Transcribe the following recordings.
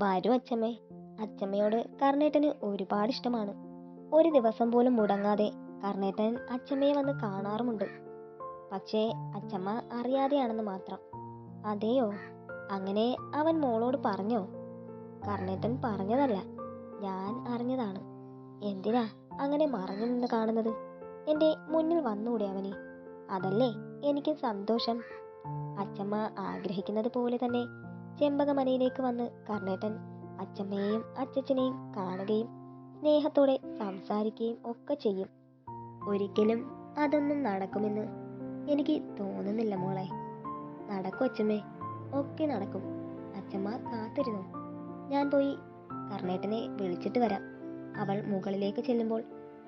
വരൂ അച്ചമ്മേ. അച്ചമ്മയോട് കർണേട്ടന് ഒരുപാട് ഇഷ്ടമാണ്. ഒരു ദിവസം പോലും മുടങ്ങാതെ കർണേട്ടൻ അച്ചമ്മയെ വന്ന് കാണാറുമുണ്ട്. പക്ഷേ അച്ചമ്മ അറിയാതെയാണെന്ന് മാത്രം. അതെയോ? അങ്ങനെ അവൻ മോളോട് പറഞ്ഞോ? കർണേട്ടൻ പറഞ്ഞതല്ല, ഞാൻ അറിഞ്ഞതാണ്. എന്തിനാ അങ്ങനെ മറഞ്ഞു നിന്ന് കാണുന്നത്? എൻ്റെ മുന്നിൽ വന്നൂടെ അവന്? അതല്ലേ എനിക്ക് സന്തോഷം. അച്ചമ്മ ആഗ്രഹിക്കുന്നത് പോലെ തന്നെ ചെമ്പകമനയിലേക്ക് വന്ന് കർണേട്ടൻ അച്ചമ്മയെയും അച്ചച്ചനെയും കാണുകയും സ്നേഹത്തോടെ സംസാരിക്കുകയും ഒക്കെ ചെയ്യും. ഒരിക്കലും അതൊന്നും നടക്കുമെന്ന് എനിക്ക് തോന്നുന്നില്ല മോളെ. നടക്കും അച്ചമ്മേ, ഒക്കെ നടക്കും. അച്ചമ്മ കാത്തിരുന്നു. ഞാൻ പോയി കർണേട്ടനെ വിളിച്ചിട്ട് വരാം. അവൾ മുകളിലേക്ക് ചെല്ലുമ്പോൾ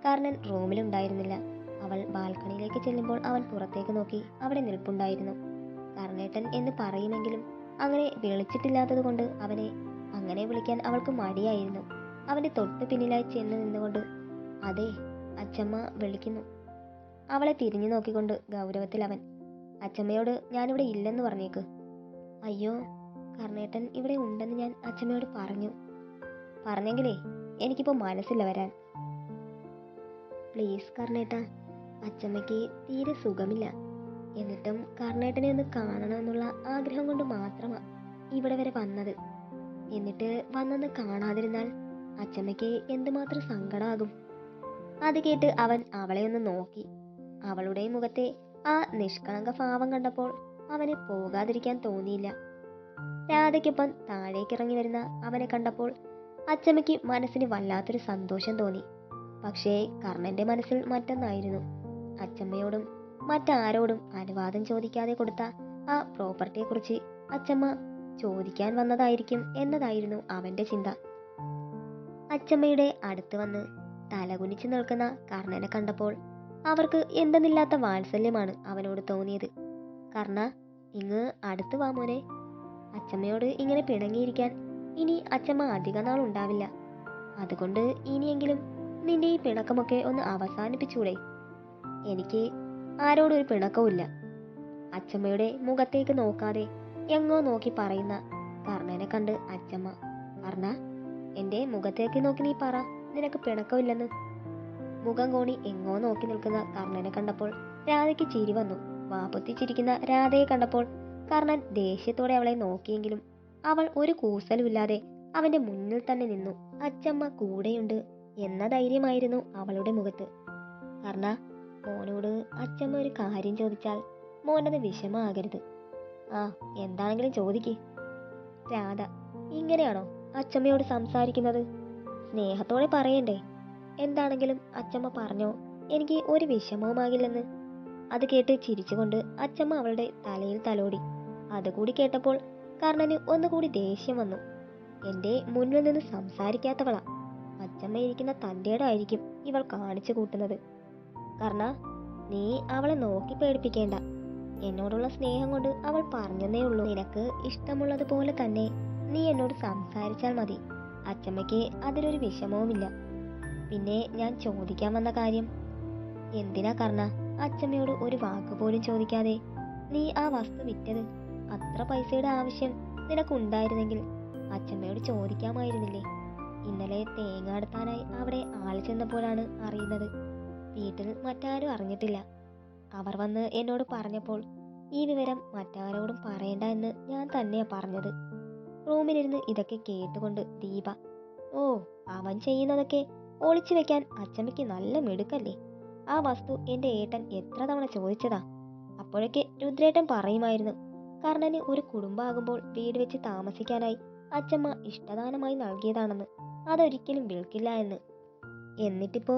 കർണൻ റൂമിലുണ്ടായിരുന്നില്ല. അവൾ ബാൽക്കണിയിലേക്ക് ചെല്ലുമ്പോൾ അവൻ പുറത്തേക്ക് നോക്കി അവിടെ നിൽപ്പുണ്ടായിരുന്നു. കർണേട്ടൻ എന്ന് പറയുമെങ്കിലും അങ്ങനെ വിളിച്ചിട്ടില്ലാത്തത് കൊണ്ട് അവനെ അങ്ങനെ വിളിക്കാൻ അവൾക്ക് മടിയായിരുന്നു. അവന്റെ തൊട്ട് പിന്നിലായി ചെന്ന് നിന്നുകൊണ്ട്, അതെ, അച്ചമ്മ വിളിക്കുന്നു. അവളെ തിരിഞ്ഞു നോക്കിക്കൊണ്ട് ഗൗരവത്തിൽ അവൻ, അച്ചമ്മയോട് ഞാനിവിടെ ഇല്ലെന്ന് പറഞ്ഞേക്ക്. അയ്യോ, കർണേട്ടൻ ഇവിടെ ഉണ്ടെന്ന് ഞാൻ അച്ചമ്മയോട് പറഞ്ഞെങ്കിലേ എനിക്കിപ്പോൾ മനസ്സില്ല വരാൻ. പ്ലീസ് കർണേട്ട, അച്ചമ്മയ്ക്ക് തീരെ സുഖമില്ല. എന്നിട്ടും കർണേട്ടനെ ഒന്ന് കാണണമെന്നുള്ള ആഗ്രഹം കൊണ്ട് മാത്രമാണ് ഇവിടെ വരെ വന്നത്. എന്നിട്ട് വന്നൊന്ന് കാണാതിരുന്നാൽ അച്ചമ്മയ്ക്ക് എന്തുമാത്രം സങ്കടമാകും. അത് കേട്ട് അവൻ അവളെ ഒന്ന് നോക്കി. അവളുടെ മുഖത്തെ ആ നിഷ്കളങ്ക ഭാവം കണ്ടപ്പോൾ അവന് പോകാതിരിക്കാൻ തോന്നിയില്ല. രാധയ്ക്കൊപ്പം താഴേക്കിറങ്ങി വരുന്ന അവനെ കണ്ടപ്പോൾ അച്ചമ്മയ്ക്ക് മനസ്സിന് വല്ലാത്തൊരു സന്തോഷം തോന്നി. പക്ഷേ കർണന്റെ മനസ്സിൽ മറ്റൊന്നായിരുന്നു. അച്ചമ്മയോടും മറ്റാരോടും അനുവാദം ചോദിക്കാതെ കൊടുത്ത ആ പ്രോപ്പർട്ടിയെക്കുറിച്ച് അച്ചമ്മ ചോദിക്കാൻ വന്നതായിരിക്കും എന്നതായിരുന്നു അവന്റെ ചിന്ത. അച്ചമ്മയുടെ അടുത്ത് വന്ന് തലകുനിച്ച് നിൽക്കുന്ന കർണനെ കണ്ടപ്പോൾ അവർക്ക് എന്തെന്നില്ലാത്ത വാത്സല്യമാണ് അവനോട് തോന്നിയത്. കർണ, ഇങ്ങ് അടുത്ത് വാ മോനെ. അച്ചമ്മയോട് ഇങ്ങനെ പിണങ്ങിയിരിക്കാൻ ഇനി അച്ചമ്മ അധിക നാൾ ഉണ്ടാവില്ല. അതുകൊണ്ട് ഇനിയെങ്കിലും നിന്റെ ഈ പിണക്കമൊക്കെ ഒന്ന് അവസാനിപ്പിച്ചൂടെ? എനിക്ക് ആരോടും ഒരു പിണക്കവുമില്ല. അച്ചമ്മയുടെ മുഖത്തേക്ക് നോക്കാതെ എങ്ങോ നോക്കി പറയുന്ന കർണനെ കണ്ട് അച്ചമ്മ, കർണ, എൻ്റെ മുഖത്തേക്ക് നോക്കി നീ പറ, നിനക്ക് പിണക്കമില്ലെന്ന്. മുഖം കോണി എങ്ങോ നോക്കി നിൽക്കുന്ന കർണനെ കണ്ടപ്പോൾ രാധയ്ക്ക് ചിരി വന്നു. വാപ്പൊത്തിച്ചിരിക്കുന്ന രാധയെ കണ്ടപ്പോൾ കർണൻ ദേഷ്യത്തോടെ അവളെ നോക്കിയെങ്കിലും അവൾ ഒരു കൂസലുമില്ലാതെ അവന്റെ മുന്നിൽ തന്നെ നിന്നു. അച്ചമ്മ കൂടെയുണ്ട് എന്ന ധൈര്യമായിരുന്നു അവളുടെ മുഖത്ത്. കർണ, മോനോട് അച്ചമ്മ ഒരു കാര്യം ചോദിച്ചാൽ മോനത് വിഷമാകരുത്. ആ, എന്താണെങ്കിലും ചോദിക്ക്. രാധ, ഇങ്ങനെയാണോ അച്ചമ്മയോട് സംസാരിക്കുന്നത്? സ്നേഹത്തോടെ പറയണ്ടേ? എന്താണെങ്കിലും അച്ചമ്മ പറഞ്ഞോ, എനിക്ക് ഒരു വിഷമവുമാകില്ലെന്ന്. അത് കേട്ട് ചിരിച്ചുകൊണ്ട് അച്ചമ്മ അവളുടെ തലയിൽ തലോടി. അതുകൂടി കേട്ടപ്പോൾ കർണന് ഒന്നുകൂടി ദേഷ്യം വന്നു. എൻ്റെ മുന്നിൽ നിന്ന് സംസാരിക്കാത്തവളാ. അച്ചമ്മ ഇരിക്കുന്ന തൻ്റെടായിരിക്കും ഇവൾ കാണിച്ചു കൂട്ടുന്നത്. കർണ, നീ അവളെ നോക്കി പേടിപ്പിക്കേണ്ട. എന്നോടുള്ള സ്നേഹം കൊണ്ട് അവൾ പറഞ്ഞെന്നേ ഉള്ളൂ. നിനക്ക് ഇഷ്ടമുള്ളതുപോലെ തന്നെ നീ എന്നോട് സംസാരിച്ചാൽ മതി. അച്ചമ്മയ്ക്ക് അതിലൊരു വിഷമവുമില്ല. പിന്നെ ഞാൻ ചോദിക്കാൻ വന്ന കാര്യം, എന്തിനാ കർണ അച്ചമ്മയോട് ഒരു വാക്ക് പോലും ചോദിക്കാതെ നീ ആ വസ്തു വിറ്റത്? അത്ര പൈസയുടെ ആവശ്യം നിനക്കുണ്ടായിരുന്നെങ്കിൽ അച്ചമ്മയോട് ചോദിക്കാമായിരുന്നില്ലേ? ഇന്നലെ തേങ്ങ എടുത്താനായി അവിടെ ആൾ ചെന്നപ്പോഴാണ് അറിയുന്നത്. വീട്ടിൽ മറ്റാരും അറിഞ്ഞിട്ടില്ല. അവർ വന്ന് എന്നോട് പറഞ്ഞപ്പോൾ ഈ വിവരം മറ്റാരോടും പറയണ്ട എന്ന് ഞാൻ തന്നെയാ പറഞ്ഞത്. റൂമിലിരുന്ന് ഇതൊക്കെ കേട്ടുകൊണ്ട് ദീപ, ഓ, അവൻ ചെയ്യുന്നതൊക്കെ ഒളിച്ചു വെക്കാൻ അച്ചമ്മയ്ക്ക് നല്ല മിടുക്കല്ലേ. ആ വസ്തു എൻ്റെ ഏട്ടൻ എത്ര തവണ ചോദിച്ചതാ. അപ്പോഴൊക്കെ രുദ്രേട്ടൻ പറയുമായിരുന്നു, കർണന് ഒരു കുടുംബമാകുമ്പോൾ വീട് വെച്ച് താമസിക്കാനായി അച്ചമ്മ ഇഷ്ടദാനമായി നൽകിയതാണെന്ന്, അതൊരിക്കലും വിൽക്കില്ല എന്ന്. എന്നിട്ടിപ്പോ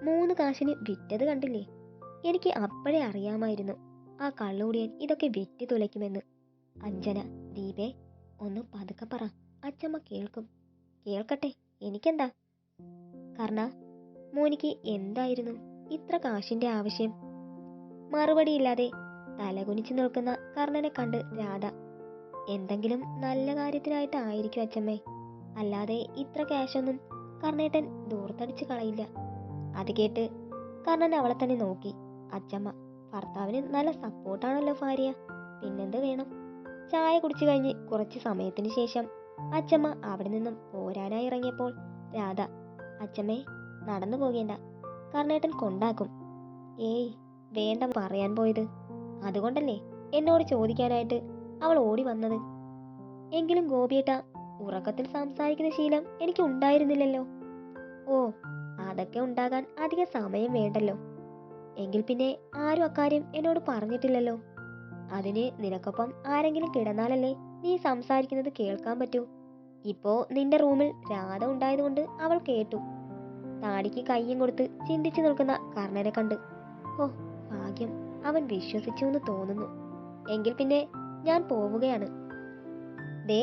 3 കാശിന് വിറ്റത് കണ്ടില്ലേ? എനിക്ക് അപ്പോഴേ അറിയാമായിരുന്നു ആ കള്ളുകൂടിയൻ ഇതൊക്കെ വിറ്റ് തുലയ്ക്കുമെന്ന്. അഞ്ജന, ദീപേ, ഒന്ന് പതുക്കെ പറ, അച്ചമ്മ കേൾക്കും. കേൾക്കട്ടെ, എനിക്കെന്താ. കർണ, മോനിക്ക് എന്തായിരുന്നു ഇത്ര കാശിന്റെ ആവശ്യം? മറുപടിയില്ലാതെ തലകുനിച്ച് നിൽക്കുന്ന കർണനെ കണ്ട് രാധ, എന്തെങ്കിലും നല്ല കാര്യത്തിനായിട്ടായിരിക്കും അച്ചമ്മേ, അല്ലാതെ ഇത്ര ക്യാഷൊന്നും കർണേട്ടൻ ദൂർത്തടിച്ച് കളയില്ല. അത് കേട്ട് കർണൻ അവളെ തന്നെ നോക്കി. അച്ചമ്മ, ഭർത്താവിന് നല്ല സപ്പോർട്ടാണല്ലോ ഭാര്യ, പിന്നെന്ത് വേണം? ചായ കുടിച്ചു കഴിഞ്ഞ് കുറച്ച് സമയത്തിന് ശേഷം അച്ചമ്മ അവിടെ നിന്നും പോരാനായി ഇറങ്ങിയപ്പോൾ രാധ, അച്ചമ്മേ, നടന്നു പോകേണ്ട, കർണേട്ടൻ കൊണ്ടാക്കും. ഏയ് വേണ്ട, പറയാൻ പോയത്. അതുകൊണ്ടല്ലേ എന്നോട് ചോദിക്കാനായിട്ട് അവൾ ഓടി വന്നത്. എങ്കിലും ഗോപിയേട്ട, ഉറക്കത്തിൽ സംസാരിക്കുന്ന ശീലം എനിക്ക് ഉണ്ടായിരുന്നില്ലല്ലോ. ഓ, അതൊക്കെ ഉണ്ടാകാൻ അധിക സമയം വേണ്ടല്ലോ. എങ്കിൽ പിന്നെ ആരും അക്കാര്യം എന്നോട് പറഞ്ഞിട്ടില്ലല്ലോ. അതിന് നിനക്കൊപ്പം ആരെങ്കിലും കിടന്നാലല്ലേ നീ സംസാരിക്കുന്നത് കേൾക്കാൻ പറ്റൂ. ഇപ്പോ നിന്റെ റൂമിൽ രാധ ഉണ്ടായതുകൊണ്ട് അവൾ കേട്ടു. താടിക്ക് കയ്യും കൊടുത്ത് ചിന്തിച്ചു നിൽക്കുന്ന കർണനെ കണ്ട്, ഓ ഭാഗ്യം, അവൻ വിശ്വസിച്ചു എന്ന് തോന്നുന്നു. എങ്കിൽ പിന്നെ ഞാൻ പോവുകയാണ്. ദേ,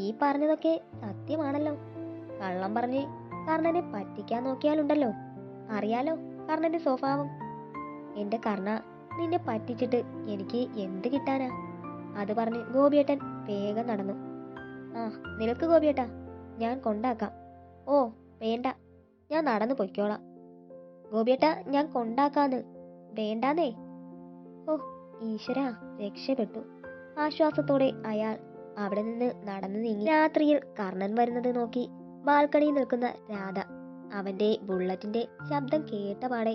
ഈ പറഞ്ഞതൊക്കെ സത്യമാണല്ലോ. കള്ളം പറഞ്ഞ് കർണനെ പറ്റിക്കാൻ നോക്കിയാലുണ്ടല്ലോ, അറിയാലോ കർണന്റെ സ്വഭാവം. എന്റെ കർണ, നിന്നെ പറ്റിച്ചിട്ട് എനിക്ക് എന്ത് കിട്ടാനാ? അത് പറഞ്ഞ് ഗോപിയേട്ടൻ വേഗം നടന്നു. ആ, നിൽക്ക് ഗോപിയേട്ടാ, ഞാൻ കൊണ്ടാക്കാം. ഓ വേണ്ട, ഞാൻ നടന്നു പൊയ്ക്കോളാം. ഗോപിയേട്ടാ, ഞാൻ കൊണ്ടാക്കാന്ന്. വേണ്ടാന്നേ. ഓ ഈശ്വരാ, രക്ഷപ്പെട്ടു. ആശ്വാസത്തോടെ അയാൾ അവിടെ നിന്ന് നടന്നു നീങ്ങി. രാത്രിയിൽ കർണൻ വരുന്നത് നോക്കി ബാൽക്കണിയിൽ നിൽക്കുന്ന രാധ അവന്റെ ബുള്ളറ്റിന്റെ ശബ്ദം കേട്ടപാടെ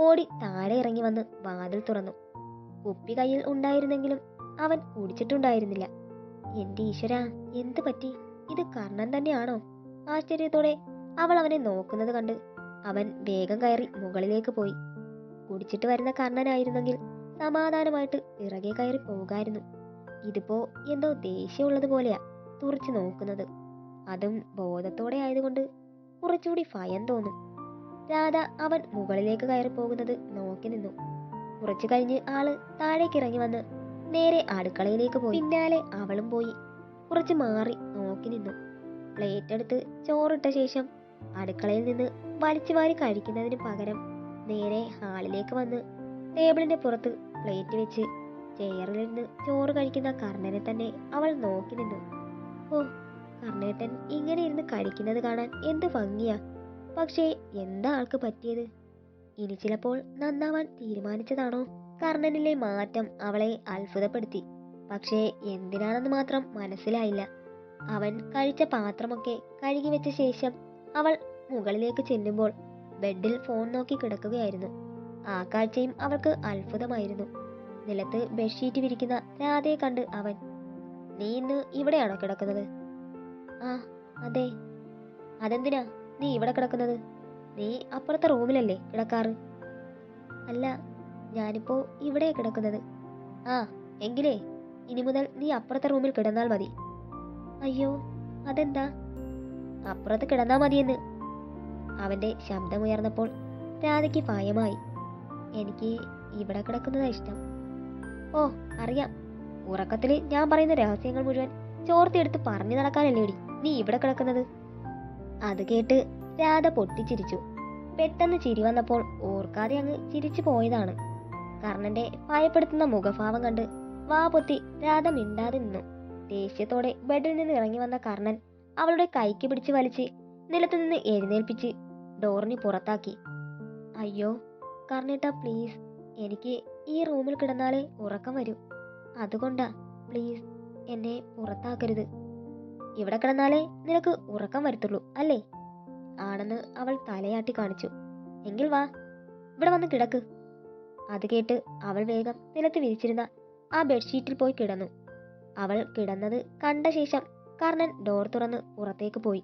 ഓടി താഴെ ഇറങ്ങി വന്ന് വാതിൽ തുറന്നു. കുപ്പി കയ്യിൽ ഉണ്ടായിരുന്നെങ്കിലും അവൻ കുടിച്ചിട്ടുണ്ടായിരുന്നില്ല. എന്റെ ഈശ്വരാ, എന്ത് പറ്റി? ഇത് കർണൻ തന്നെയാണോ? ആശ്ചര്യത്തോടെ അവൾ അവനെ നോക്കുന്നത് കണ്ട് അവൻ വേഗം കയറി മുകളിലേക്ക് പോയി. കുടിച്ചിട്ട് വരുന്ന കർണനായിരുന്നെങ്കിൽ സമാധാനമായിട്ട് പിറകെ കയറി പോകായിരുന്നു. ഇതിപ്പോ എന്തോ ദേഷ്യമുള്ളത് പോലെയാ തുറച്ചു നോക്കുന്നത്. അതും ബോധത്തോടെ ആയതുകൊണ്ട് കുറച്ചുകൂടി ഭയം തോന്നും. രാധ അവൻ മുകളിലേക്ക് കയറി പോകുന്നത് നോക്കി നിന്നു. കുറച്ചു കഴിഞ്ഞ് ആള് താഴേക്ക് ഇറങ്ങി വന്ന് നേരെ അടുക്കളയിലേക്ക് പോയി. പിന്നാലെ അവളും പോയി. കുറച്ച് മാറി നോക്കി നിന്നു. പ്ലേറ്റ് എടുത്ത് ചോറിട്ട ശേഷം അടുക്കളയിൽ നിന്ന് വലിച്ചു വാരി കഴിക്കുന്നതിന് പകരം നേരെ ഹാളിലേക്ക് വന്ന് ടേബിളിന്റെ പുറത്ത് പ്ലേറ്റ് വെച്ച് ചെയറിലിരുന്ന് ചോറ് കഴിക്കുന്ന കർണനെ തന്നെ അവൾ നോക്കി നിന്നു. ഓ, കർണേട്ടൻ ഇങ്ങനെ ഇരുന്ന് കഴിക്കുന്നത് കാണാൻ എന്ത് ഭംഗിയാ. പക്ഷേ എന്താ ആൾക്ക് പറ്റിയത്? ഇനി ചിലപ്പോൾ നന്നാവാൻ തീരുമാനിച്ചതാണോ? കർണനിലെ മാറ്റം അവളെ അത്ഭുതപ്പെടുത്തി. പക്ഷേ എന്തിനാണെന്ന് മാത്രം മനസ്സിലായില്ല. അവൻ കഴിച്ച പാത്രമൊക്കെ കഴുകി വെച്ച ശേഷം അവൾ മുകളിലേക്ക് ചെല്ലുമ്പോൾ ബെഡിൽ ഫോൺ നോക്കി കിടക്കുകയായിരുന്നു. ആ കാഴ്ചയും അവൾക്ക് അത്ഭുതമായിരുന്നു. നിലത്ത് ബെഡ്ഷീറ്റ് വിരിക്കുന്ന രാധയെ കണ്ട് അവൻ, നീ ഇന്ന് ഇവിടെയാണോ കിടക്കുന്നത്? ആ അതെ. അതെന്തിനാ നീ ഇവിടെ കിടക്കുന്നത്? നീ അപ്പുറത്തെ റൂമിലല്ലേ കിടക്കാറ്? അല്ല, ഞാനിപ്പോ ഇവിടെയാ കിടക്കുന്നത്. ആ എങ്കിലേ ഇനി മുതൽ നീ അപ്പുറത്തെ റൂമിൽ കിടന്നാൽ മതി. അയ്യോ, അതെന്താ? അപ്പുറത്ത് കിടന്നാ മതിയെന്ന്. അവന്റെ ശബ്ദമുയർന്നപ്പോൾ രാധയ്ക്ക് ഭയമായി. എനിക്ക് ഇവിടെ കിടക്കുന്നതാ ഇഷ്ടം. ഓ അറിയാം, ഉറക്കത്തില് ഞാൻ പറയുന്ന രഹസ്യങ്ങൾ മുഴുവൻ ചോർത്തിയെടുത്ത് പറഞ്ഞു നടക്കാനല്ലേടി നീ ഇവിടെ കിടക്കുന്നത്. അത് കേട്ട് രാധ പൊട്ടിച്ചിരിച്ചു. പെട്ടെന്ന് ചിരി വന്നപ്പോൾ ഓർക്കാതെ അങ്ങ് ചിരിച്ചു പോയതാണ്. കർണന്റെ ഭയപ്പെടുത്തുന്ന മുഖഭാവം കണ്ട് വാ പൊത്തി രാധ മിണ്ടാതെ നിന്നു. ദേഷ്യത്തോടെ ബെഡിൽ നിന്ന് ഇറങ്ങി വന്ന കർണൻ അവളുടെ കൈക്ക് പിടിച്ച് വലിച്ച് നിലത്തു നിന്ന് എഴുന്നേൽപ്പിച്ച് ഡോറിന് പുറത്താക്കി. അയ്യോ കർണേട്ടാ, പ്ലീസ്, എനിക്ക് ഈ റൂമിൽ കിടന്നാലേ ഉറക്കം വരൂ. അതുകൊണ്ടാ, പ്ലീസ് എന്നെ പുറത്താക്കരുത്. ഇവിടെ കിടന്നാലേ നിനക്ക് ഉറക്കം വരത്തുള്ളൂ അല്ലേ? ആണെന്ന് അവൾ തലയാട്ടി കാണിച്ചു. എങ്കിൽ വാ, ഇവിടെ വന്ന് കിടക്ക്. അത് കേട്ട് അവൾ വേഗം നിലത്ത് വിരിച്ചിരുന്ന ആ ബെഡ്ഷീറ്റിൽ പോയി കിടന്നു. അവൾ കിടന്നത് കണ്ട ശേഷം കർണൻ ഡോർ തുറന്ന് പുറത്തേക്ക് പോയി.